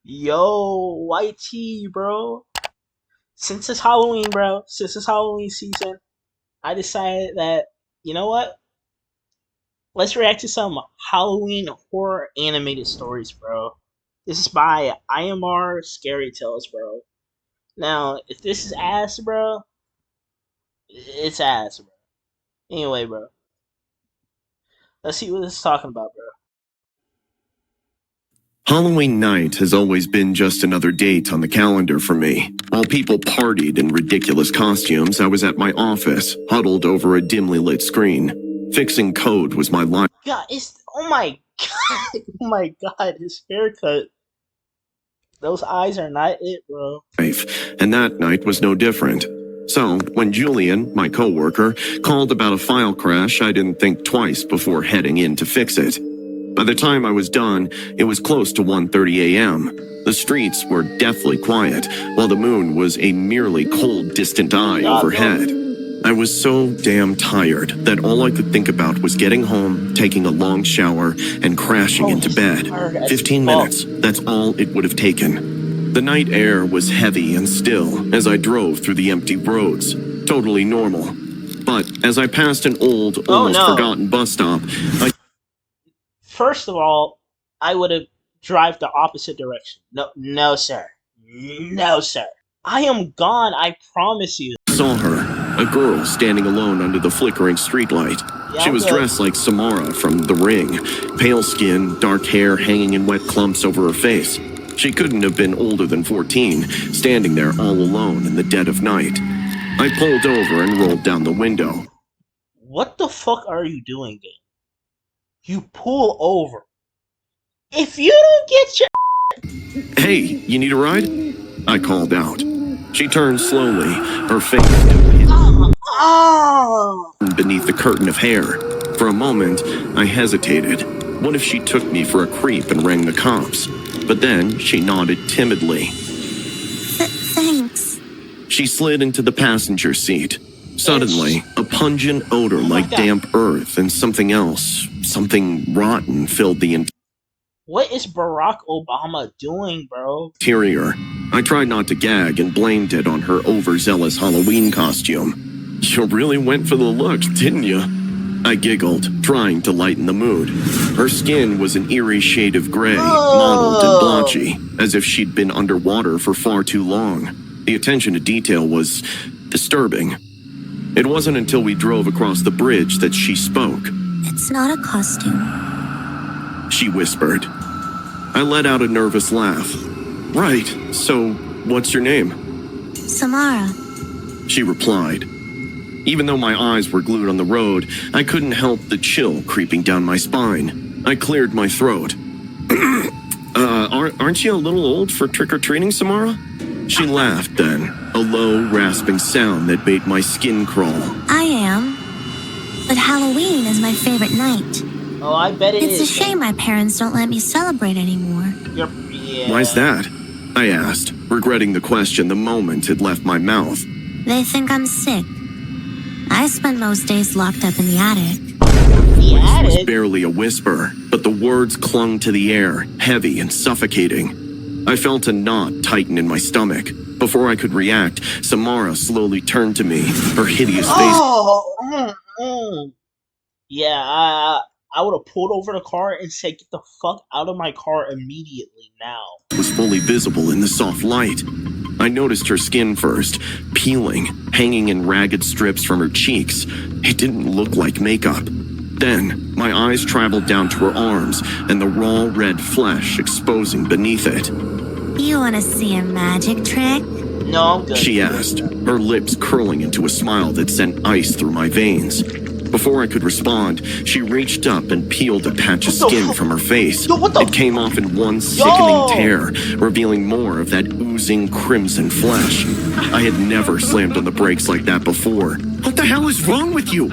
Yo, YT, bro. Since it's Halloween, bro, since it's Halloween season, I decided that, you know what? Let's react to some Halloween horror animated stories, bro. This is by IMR Scary Tales, bro. Now, if this is ass, bro, it's ass, bro. Anyway, bro, let's see what this is talking about, bro. Halloween night has always been just another date on the calendar for me. While people partied in ridiculous costumes, I was at my office, huddled over a dimly lit screen. Fixing code was my life. God, oh my god, oh my god, his haircut. Those eyes are not it, bro. And that night was no different. So, when Julian, my coworker, called about a file crash, I didn't think twice before heading in to fix it. By the time I was done, it was close to 1:30 a.m. The streets were deathly quiet, while the moon was a merely cold, distant eye overhead. I was so damn tired that all I could think about was getting home, taking a long shower, and crashing into bed. 15 minutes, that's all it would have taken. The night air was heavy and still as I drove through the empty roads, totally normal. But as I passed an old, almost forgotten bus stop, First of all, I would have drive the opposite direction. No, sir. No, sir. I am gone, I promise you. Saw her, a girl standing alone under the flickering streetlight. She was dressed like Samara from The Ring, pale skin, dark hair hanging in wet clumps over her face. She couldn't have been older than 14, standing there all alone in the dead of night. I pulled over and rolled down the window. What the fuck are you doing, game? You pull over. If you don't get your... Hey, you need a ride? I called out. She turned slowly, her face beneath the curtain of hair. For a moment, I hesitated. What if she took me for a creep and rang the cops? But then she nodded timidly. Thanks. She slid into the passenger seat. Suddenly, a pungent odor like damp earth and something else, something rotten, filled the What is Barack Obama doing, bro? interior. I tried not to gag and blamed it on her overzealous Halloween costume. You really went for the looks, didn't you? I giggled, trying to lighten the mood. Her skin was an eerie shade of gray, mottled and blotchy, as if she'd been underwater for far too long. The attention to detail was disturbing. It wasn't until we drove across the bridge that she spoke. It's not a costume, she whispered. I let out a nervous laugh. Right, so what's your name? Samara. She replied. Even though my eyes were glued on the road, I couldn't help the chill creeping down my spine. I cleared my throat. Aren't you a little old for trick-or-treating, Samara? She laughed then, a low, rasping sound that made my skin crawl. I am. But Halloween is my favorite night. Oh, I bet it is. It's a shame my parents don't let me celebrate anymore. Why's that? I asked, regretting the question the moment it left my mouth. They think I'm sick. I spend most days locked up in the attic. It was barely a whisper, but the words clung to the air, heavy and suffocating. I felt a knot tighten in my stomach. Before I could react, Samara slowly turned to me, her hideous face. Yeah, I would have pulled over the car and said, "Get the fuck out of my car immediately now." Was fully visible in the soft light. I noticed her skin first, peeling, hanging in ragged strips from her cheeks. It didn't look like makeup. Then, my eyes traveled down to her arms and the raw red flesh exposing beneath it. You want to see a magic trick? No, I'm good. She asked, her lips curling into a smile that sent ice through my veins. Before I could respond, she reached up and peeled a patch of skin from her face. It came off in one sickening tear, revealing more of that oozing crimson flesh. I had never slammed on the brakes like that before. What the hell is wrong with you?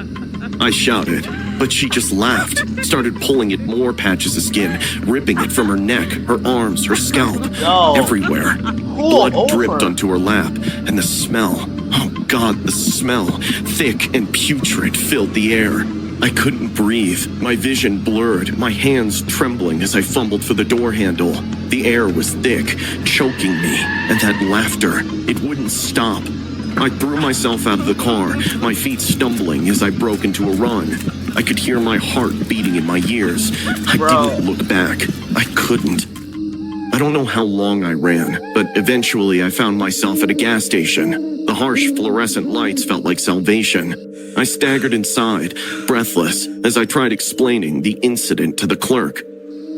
I shouted, but she just laughed, started pulling at more patches of skin, ripping it from her neck, her arms, her scalp, everywhere. Blood dripped onto her lap, and the smell, oh God, the smell, thick and putrid, filled the air. I couldn't breathe, my vision blurred, my hands trembling as I fumbled for the door handle. The air was thick, choking me, and that laughter, it wouldn't stop. I threw myself out of the car, my feet stumbling as I broke into a run. I could hear my heart beating in my ears. I didn't look back. I couldn't. I don't know how long I ran, but eventually I found myself at a gas station. The harsh fluorescent lights felt like salvation. I staggered inside, breathless, as I tried explaining the incident to the clerk.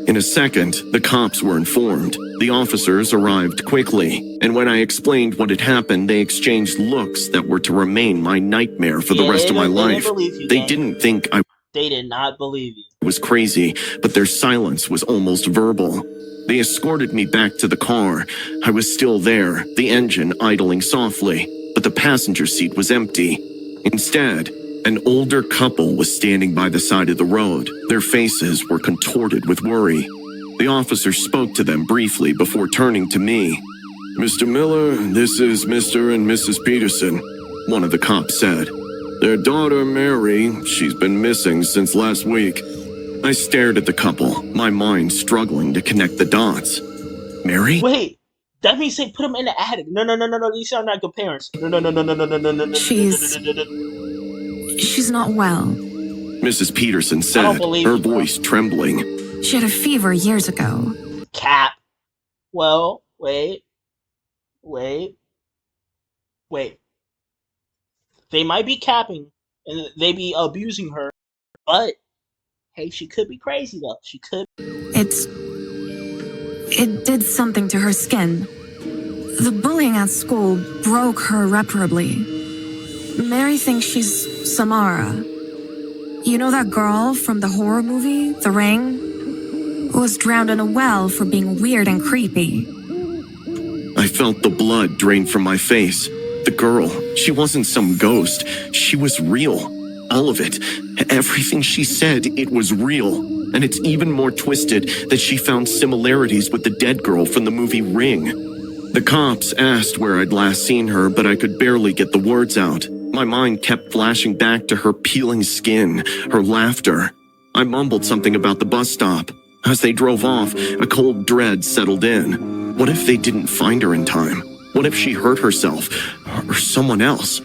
In a second, the cops were informed. The officers arrived quickly, and when I explained what had happened, they exchanged looks that were to remain my nightmare for the rest of my life. They didn't think They did not believe you. was crazy, but their silence was almost verbal. They escorted me back to the car. I was still there, the engine idling softly, but the passenger seat was empty. Instead, an older couple was standing by the side of the road. Their faces were contorted with worry. The officer spoke to them briefly before turning to me. "Mr. Miller, this is Mr. and Mrs. Peterson," one of the cops said. "Their daughter, Mary, she's been missing since last week." I stared at the couple, my mind struggling to connect the dots. Mary? Wait, that means they put him in the attic. No, these are not good parents. No. She's not well. Mrs. Peterson said, her voice trembling. She had a fever years ago. Cap. Well, wait. They might be capping, and they be abusing her, but hey, she could be crazy though. She could. It did something to her skin. The bullying at school broke her irreparably. Mary thinks she's Samara. You know that girl from the horror movie, The Ring? Who was drowned in a well for being weird and creepy. I felt the blood drain from my face. The girl, she wasn't some ghost. She was real. All of it. Everything she said, it was real. And it's even more twisted that she found similarities with the dead girl from the movie Ring. The cops asked where I'd last seen her, but I could barely get the words out. My mind kept flashing back to her peeling skin, her laughter. I mumbled something about the bus stop. As they drove off, a cold dread settled in. What if they didn't find her in time? What if she hurt herself, or someone else?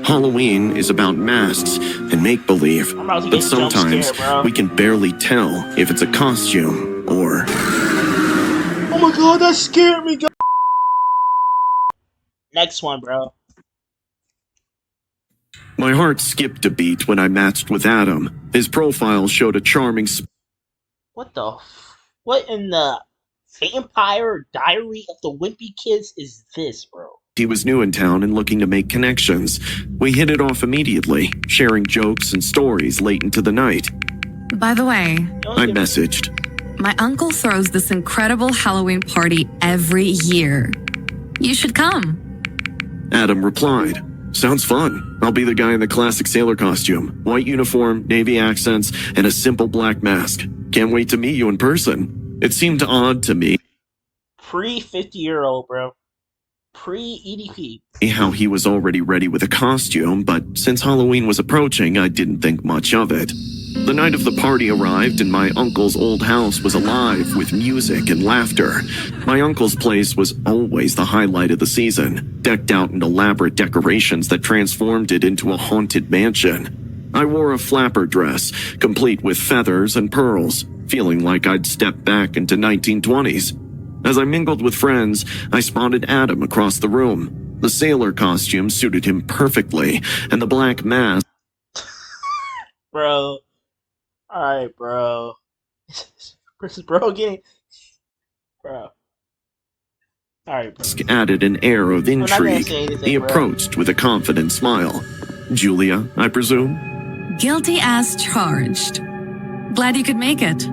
Halloween is about masks and make-believe, but sometimes we can barely tell if it's a costume or... Oh my god, that scared me, guys! Next one, bro. My heart skipped a beat when I matched with Adam. His profile showed a charming... What in the Vampire Diary of the Wimpy Kids is this, bro? He was new in town and looking to make connections. We hit it off immediately, sharing jokes and stories late into the night. By the way, I messaged. My uncle throws this incredible Halloween party every year. You should come. Adam replied, "Sounds fun. I'll be the guy in the classic sailor costume. White uniform, navy accents, and a simple black mask. Can't wait to meet you in person." It seemed odd to me. Pre-50-year-old, bro. Pre-EDP. How he was already ready with a costume, but since Halloween was approaching, I didn't think much of it. The night of the party arrived and my uncle's old house was alive with music and laughter. My uncle's place was always the highlight of the season, decked out in elaborate decorations that transformed it into a haunted mansion. I wore a flapper dress, complete with feathers and pearls, feeling like I'd stepped back into 1920s. As I mingled with friends, I spotted Adam across the room. The sailor costume suited him perfectly, and the black mask... Bro. Alright, bro. Is bro getting... Bro. Alright, bro. Added an air of intrigue. He approached with a confident smile. "Julia, I presume?" Guilty as charged. Glad you could make it.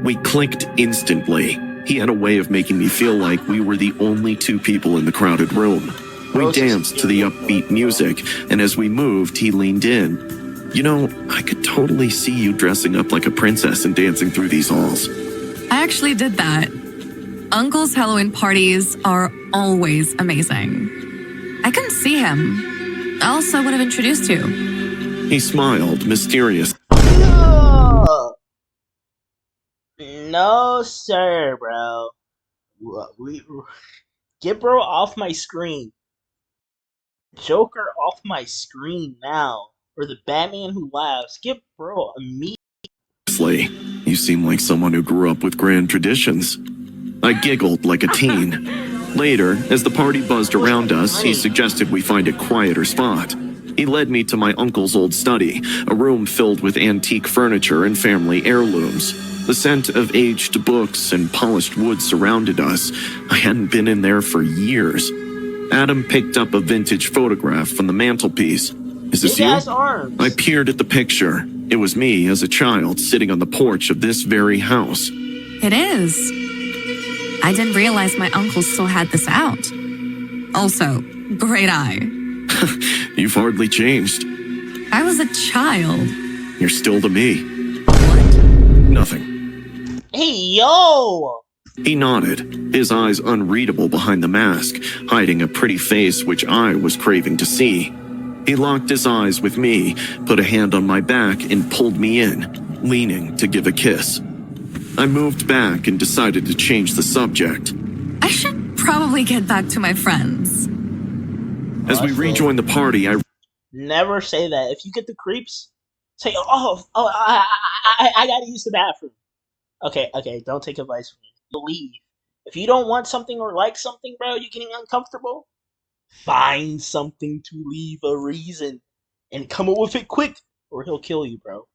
We clicked instantly. He had a way of making me feel like we were the only two people in the crowded room. We danced to the upbeat music, and as we moved, he leaned in. "You know, I could totally see you dressing up like a princess and dancing through these halls." I actually did that. Uncle's Halloween parties are always amazing. I couldn't see him, else I would have introduced you. He smiled, mysterious. No, sir, bro. We get bro off my screen. Joker off my screen now. Or the Batman who laughs. Get bro immediately. You seem like someone who grew up with grand traditions. I giggled like a teen. Later, as the party buzzed around us, he suggested we find a quieter spot. He led me to my uncle's old study, a room filled with antique furniture and family heirlooms. The scent of aged books and polished wood surrounded us. I hadn't been in there for years. Adam picked up a vintage photograph from the mantelpiece. Is this you? Arms. I peered at the picture. It was me as a child sitting on the porch of this very house. It is. I didn't realize my uncle still had this out. Also, great eye. You've hardly changed. I was a child. You're still to me. What? Nothing. Hey, yo! He nodded, his eyes unreadable behind the mask, hiding a pretty face which I was craving to see. He locked his eyes with me, put a hand on my back, and pulled me in, leaning to give a kiss. I moved back and decided to change the subject. I should probably get back to my friends. As we rejoined the party, I never say that. If you get the creeps, say, I gotta use the bathroom. Okay, don't take advice from me. Leave. If you don't want something or like something, bro, you're getting uncomfortable, find something to leave a reason and come up with it quick or he'll kill you, bro.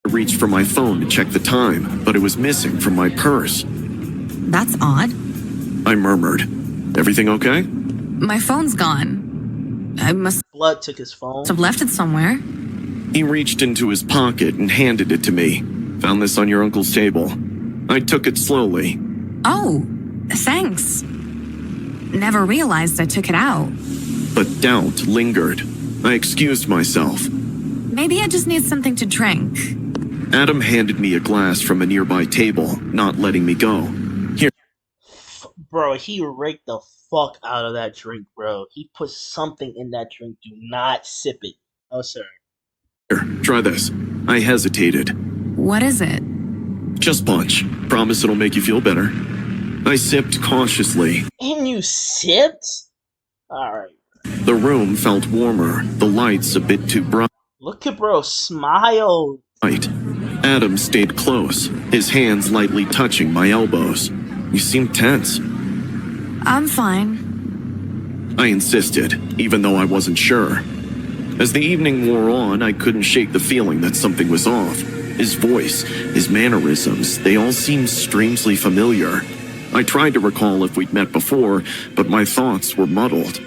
I reached for my phone to check the time, but it was missing from my purse. That's odd. I murmured. Everything okay? My phone's gone. I must Blood took his phone. have left it somewhere. He reached into his pocket and handed it to me. Found this on your uncle's table. I took it slowly. Oh, thanks. Never realized I took it out. But doubt lingered. I excused myself. Maybe I just need something to drink. Adam handed me a glass from a nearby table, not letting me go. Here. Bro, he raked the fuck out of that drink, bro. He put something in that drink. Do not sip it. Oh, sir. Here, try this. I hesitated. What is it? Just punch. Promise it'll make you feel better. I sipped cautiously. And you sipped? Alright. The room felt warmer, the lights a bit too bright. Look at bro, smile. Adam stayed close, his hands lightly touching my elbows. You seem tense. I'm fine. I insisted, even though I wasn't sure. As the evening wore on, I couldn't shake the feeling that something was off. His voice, his mannerisms, they all seemed strangely familiar. I tried to recall if we'd met before, but my thoughts were muddled.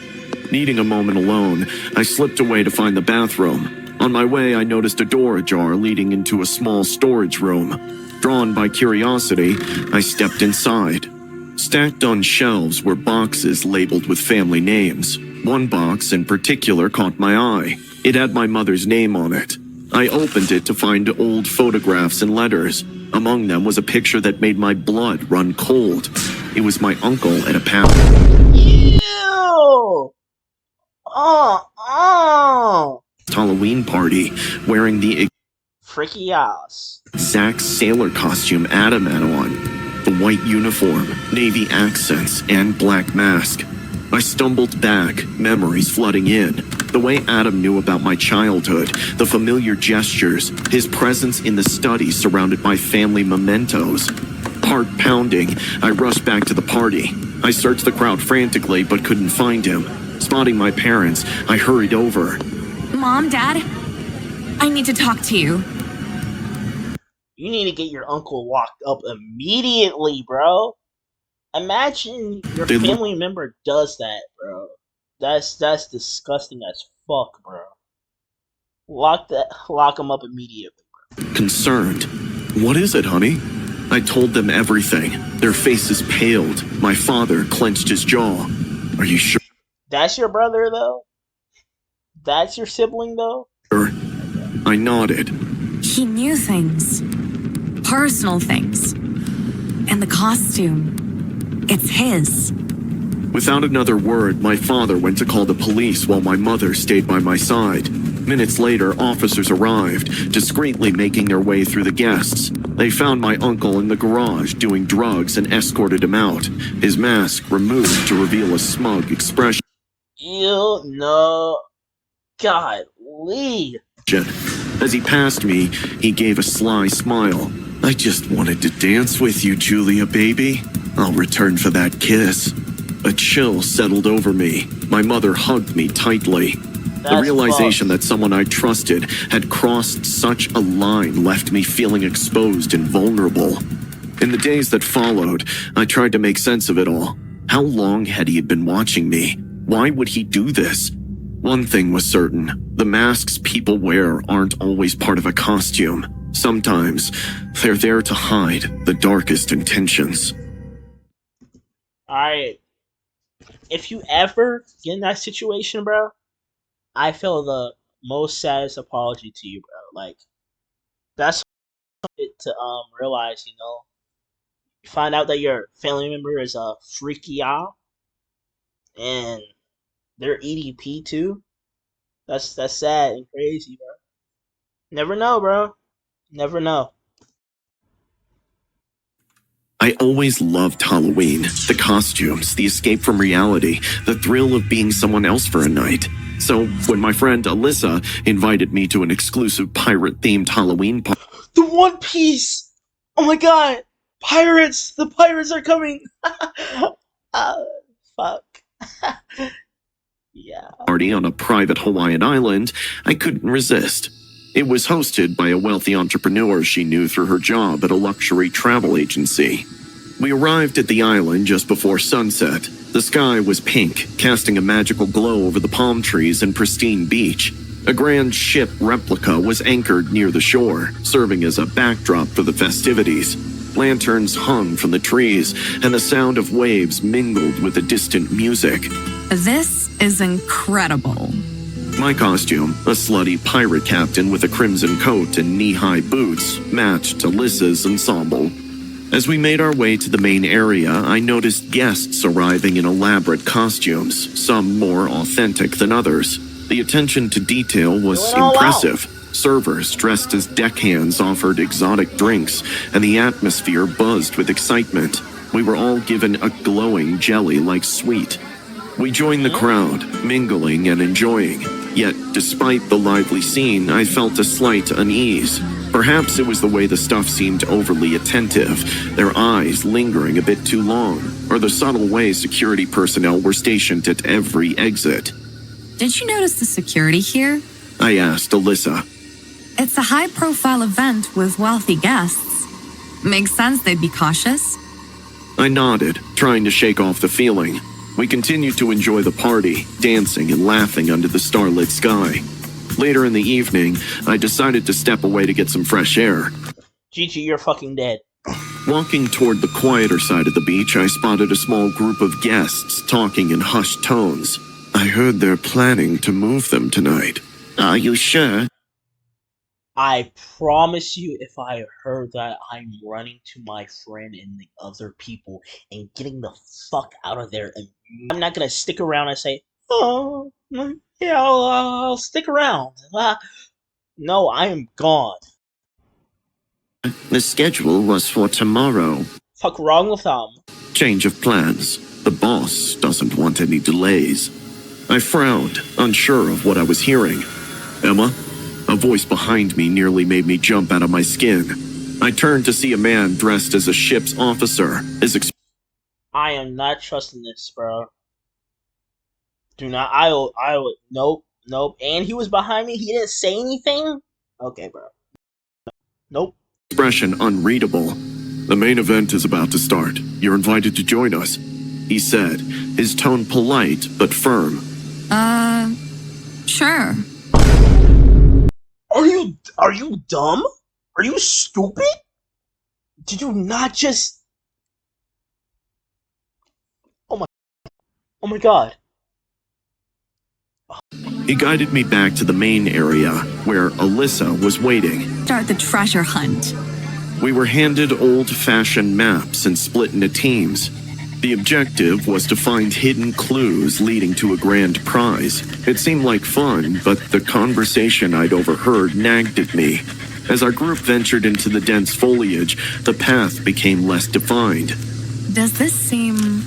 Needing a moment alone, I slipped away to find the bathroom. On my way, I noticed a door ajar leading into a small storage room. Drawn by curiosity, I stepped inside. Stacked on shelves were boxes labeled with family names. One box in particular caught my eye. It had my mother's name on it. I opened it to find old photographs and letters. Among them was a picture that made my blood run cold. It was my uncle at a Ew! Halloween party, wearing the Freaky ass. exact sailor costume Adam had on. The white uniform, navy accents, and black mask. I stumbled back, memories flooding in. The way Adam knew about my childhood, the familiar gestures, his presence in the study surrounded by family mementos. Heart pounding, I rushed back to the party. I searched the crowd frantically but couldn't find him. Spotting my parents, I hurried over. Mom, Dad, I need to talk to you. You need to get your uncle locked up immediately, bro. Imagine your family member does that, bro. That's disgusting as fuck, bro. Lock him up immediately, bro. Concerned. What is it, honey? I told them everything. Their faces paled. My father clenched his jaw. Are you sure? That's your brother, though? That's your sibling, though? I nodded. He knew things. Personal things. And the costume. It's his. Without another word, my father went to call the police while my mother stayed by my side. Minutes later, officers arrived, discreetly making their way through the guests. They found my uncle in the garage doing drugs and escorted him out, his mask removed to reveal a smug expression. You know, God, Lee. As he passed me, he gave a sly smile. I just wanted to dance with you, Julia, baby. I'll return for that kiss. A chill settled over me. My mother hugged me tightly. The realization that someone I trusted had crossed such a line left me feeling exposed and vulnerable. In the days that followed, I tried to make sense of it all. How long had he been watching me? Why would he do this? One thing was certain. The masks people wear aren't always part of a costume. Sometimes, they're there to hide the darkest intentions. Alright. If you ever get in that situation, bro, I feel the most saddest apology to you, bro. Like, that's it to realize, you know. You find out that your family member is a freaky yall, and they're EDP too. That's sad and crazy, bro. Never know, bro. Never know. I always loved Halloween. The costumes, the escape from reality, the thrill of being someone else for a night. So when my friend Alyssa invited me to an exclusive pirate-themed Halloween party, The One Piece! Oh my god! Pirates! The pirates are coming! Fuck. Yeah. party on a private Hawaiian island, I couldn't resist. It was hosted by a wealthy entrepreneur she knew through her job at a luxury travel agency. We arrived at the island just before sunset. The sky was pink, casting a magical glow over the palm trees and pristine beach. A grand ship replica was anchored near the shore, serving as a backdrop for the festivities. Lanterns hung from the trees, and the sound of waves mingled with the distant music. This is incredible. My costume, a slutty pirate captain with a crimson coat and knee-high boots, matched Alyssa's ensemble. As we made our way to the main area, I noticed guests arriving in elaborate costumes, some more authentic than others. The attention to detail was impressive. Servers dressed as deckhands offered exotic drinks, and the atmosphere buzzed with excitement. We were all given a glowing jelly-like sweet. We joined the crowd, mingling and enjoying. Yet, despite the lively scene, I felt a slight unease. Perhaps it was the way the stuff seemed overly attentive, their eyes lingering a bit too long, or the subtle way security personnel were stationed at every exit. Did you notice the security here? I asked Alyssa. It's a high-profile event with wealthy guests. Makes sense they'd be cautious. I nodded, trying to shake off the feeling. We continued to enjoy the party, dancing and laughing under the starlit sky. Later in the evening, I decided to step away to get some fresh air. Gigi, you're fucking dead. Walking toward the quieter side of the beach, I spotted a small group of guests talking in hushed tones. I heard they're planning to move them tonight. Are you sure? I promise you, if I heard that, I'm running to my friend and the other people and getting the fuck out of there. And I'm not gonna stick around and say, oh, yeah, I'll stick around. No, I am gone. The schedule was for tomorrow. Fuck wrong with them. Change of plans. The boss doesn't want any delays. I frowned, unsure of what I was hearing. Emma? A voice behind me nearly made me jump out of my skin. I turned to see a man dressed as a ship's officer. I am not trusting this, bro. Do not. I will. Nope. And he was behind me. He didn't say anything. Okay, bro. Nope. Expression unreadable. The main event is about to start. You're invited to join us, he said, his tone polite but firm. Sure. Are you dumb? Are you stupid? Did you not just... Oh my god. He guided me back to the main area, where Alyssa was waiting. Start the treasure hunt. We were handed old-fashioned maps and split into teams. The objective was to find hidden clues leading to a grand prize. It seemed like fun, but the conversation I'd overheard nagged at me. As our group ventured into the dense foliage, the path became less defined. Does this seem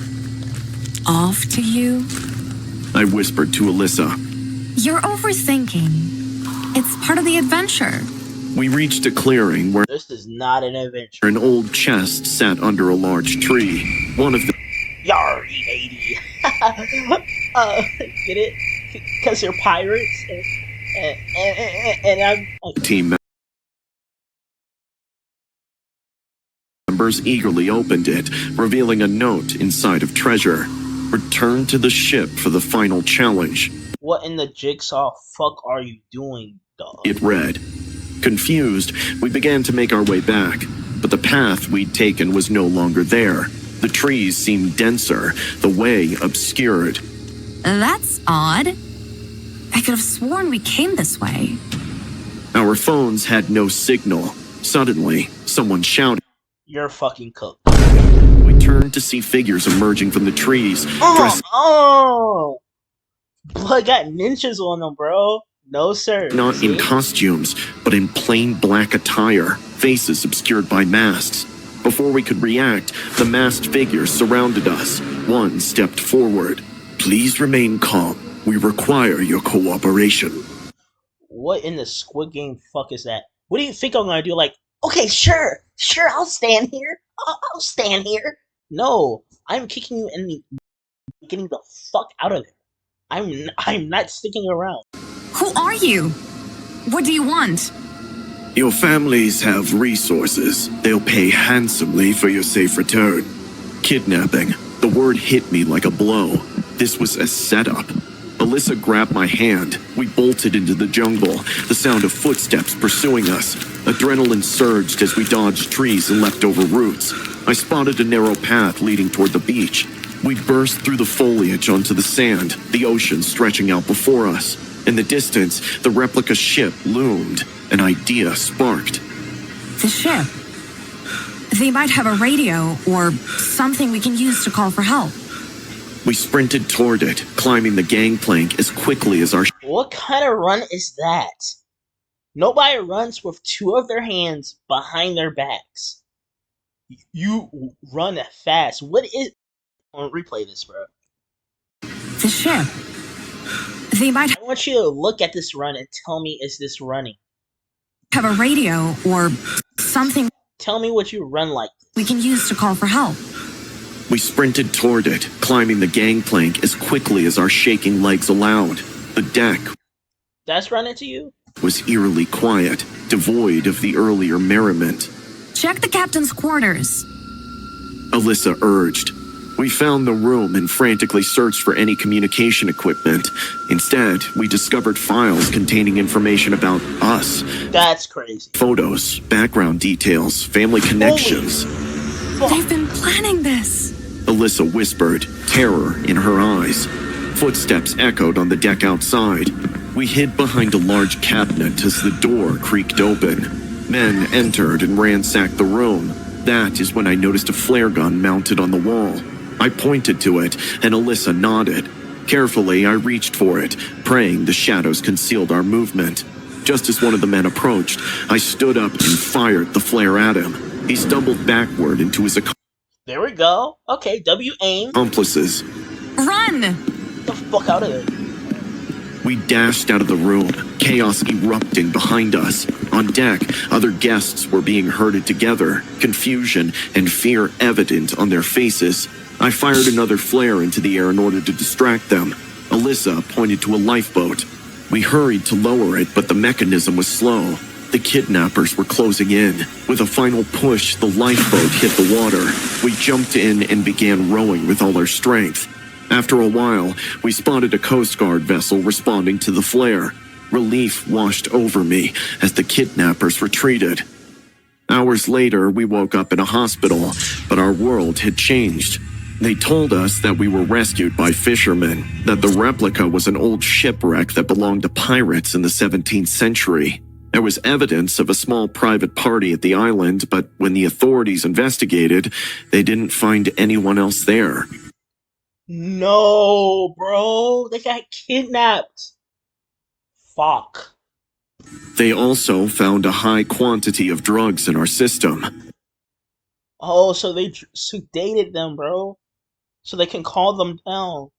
off to you? I whispered to Alyssa. You're overthinking. It's part of the adventure. We reached a clearing where This is not an adventure. an old chest sat under a large tree. One of the Yar, lady. Get it? Because you're pirates, and I'm team members eagerly opened it, revealing a note inside of treasure. Return to the ship for the final challenge. What in the jigsaw fuck are you doing, dog? It read. Confused, we began to make our way back, but the path we'd taken was no longer there. The trees seemed denser, the way obscured. That's odd. I could have sworn we came this way. Our phones had no signal. Suddenly, someone shouted. You're fucking cooked. We turned to see figures emerging from the trees, dressed Blood got ninjas on them, bro. No, sir. not in costumes, but in plain black attire, faces obscured by masks. Before we could react, the masked figures surrounded us. One stepped forward. Please remain calm. We require your cooperation. What in the Squid Game fuck is that? What do you think I'm gonna do? Like, okay, sure, I'll stand here. I'll stand here. No, I'm kicking you and getting the fuck out of there. I'm not sticking around. Who are you? What do you want? Your families have resources. They'll pay handsomely for your safe return. Kidnapping. The word hit me like a blow. This was a setup. Alyssa grabbed my hand. We bolted into the jungle, the sound of footsteps pursuing us. Adrenaline surged as we dodged trees and leapt over roots. I spotted a narrow path leading toward the beach. We burst through the foliage onto the sand, the ocean stretching out before us. In the distance, the replica ship loomed. An idea sparked. The ship. They might have a radio or something we can use to call for help. We sprinted toward it, climbing the gangplank as quickly as our What kind of run is that? Nobody runs with two of their hands behind their backs. You run fast. What is... I'm gonna replay this, bro. The ship. They might I want you to look at this run and tell me, is this running? have a radio or something Tell me what you run like. we can use to call for help. We sprinted toward it, climbing the gangplank as quickly as our shaking legs allowed. The deck That's running to you? was eerily quiet, devoid of the earlier merriment. Check the captain's quarters. Alyssa urged. We found the room and frantically searched for any communication equipment. Instead, we discovered files containing information about us. That's crazy. Photos, background details, family connections. They've been planning this. Alyssa whispered, terror in her eyes. Footsteps echoed on the deck outside. We hid behind a large cabinet as the door creaked open. Men entered and ransacked the room. That is when I noticed a flare gun mounted on the wall. I pointed to it, and Alyssa nodded. Carefully, I reached for it, praying the shadows concealed our movement. Just as one of the men approached, I stood up and fired the flare at him. He stumbled backward into his There we go. Okay, W aim. accomplices. Run! Get the fuck out of there. We dashed out of the room, chaos erupting behind us. On deck, other guests were being herded together, confusion and fear evident on their faces. I fired another flare into the air in order to distract them. Alyssa pointed to a lifeboat. We hurried to lower it, but the mechanism was slow. The kidnappers were closing in. With a final push, the lifeboat hit the water. We jumped in and began rowing with all our strength. After a while, we spotted a Coast Guard vessel responding to the flare. Relief washed over me as the kidnappers retreated. Hours later, we woke up in a hospital, but our world had changed. They told us that we were rescued by fishermen, that the replica was an old shipwreck that belonged to pirates in the 17th century. There was evidence of a small private party at the island, but when the authorities investigated, they didn't find anyone else there. No, bro. They got kidnapped. Fuck. They also found a high quantity of drugs in our system. Oh, so they sedated them, bro, so they can calm them down.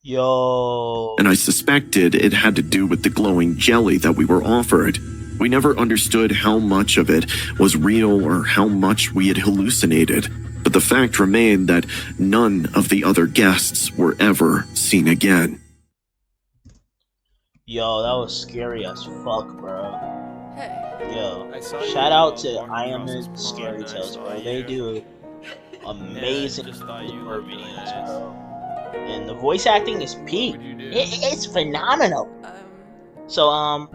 Yo. And I suspected it had to do with the glowing jelly that we were offered. We never understood how much of it was real or how much we had hallucinated, but the fact remained that none of the other guests were ever seen again. Yo, that was scary as fuck, bro. Hey. Yo, I saw shout you out to walking I Am across in this Scary pond. I Tales, saw bro. They you. do amazing just thought you horror looked really videos, nice. bro. And the voice acting is peak. What'd you do? It's phenomenal. So,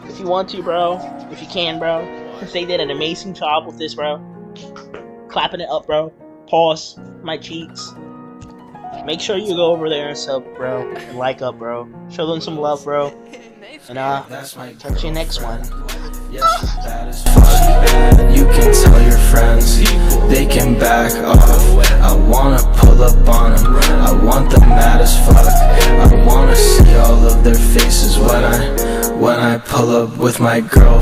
if you want to, bro, if you can, bro, since they did an amazing job with this, bro, clapping it up, bro. Pause my cheeks. Make sure you go over there and sub, bro, and like up, bro. Show them some love, bro. And catch you next one. Yeah, she's bad as fuck. You can tell your friends, they can back off. I wanna pull up on them, I want them mad as fuck. I wanna see all of their faces when I pull up with my girlfriend.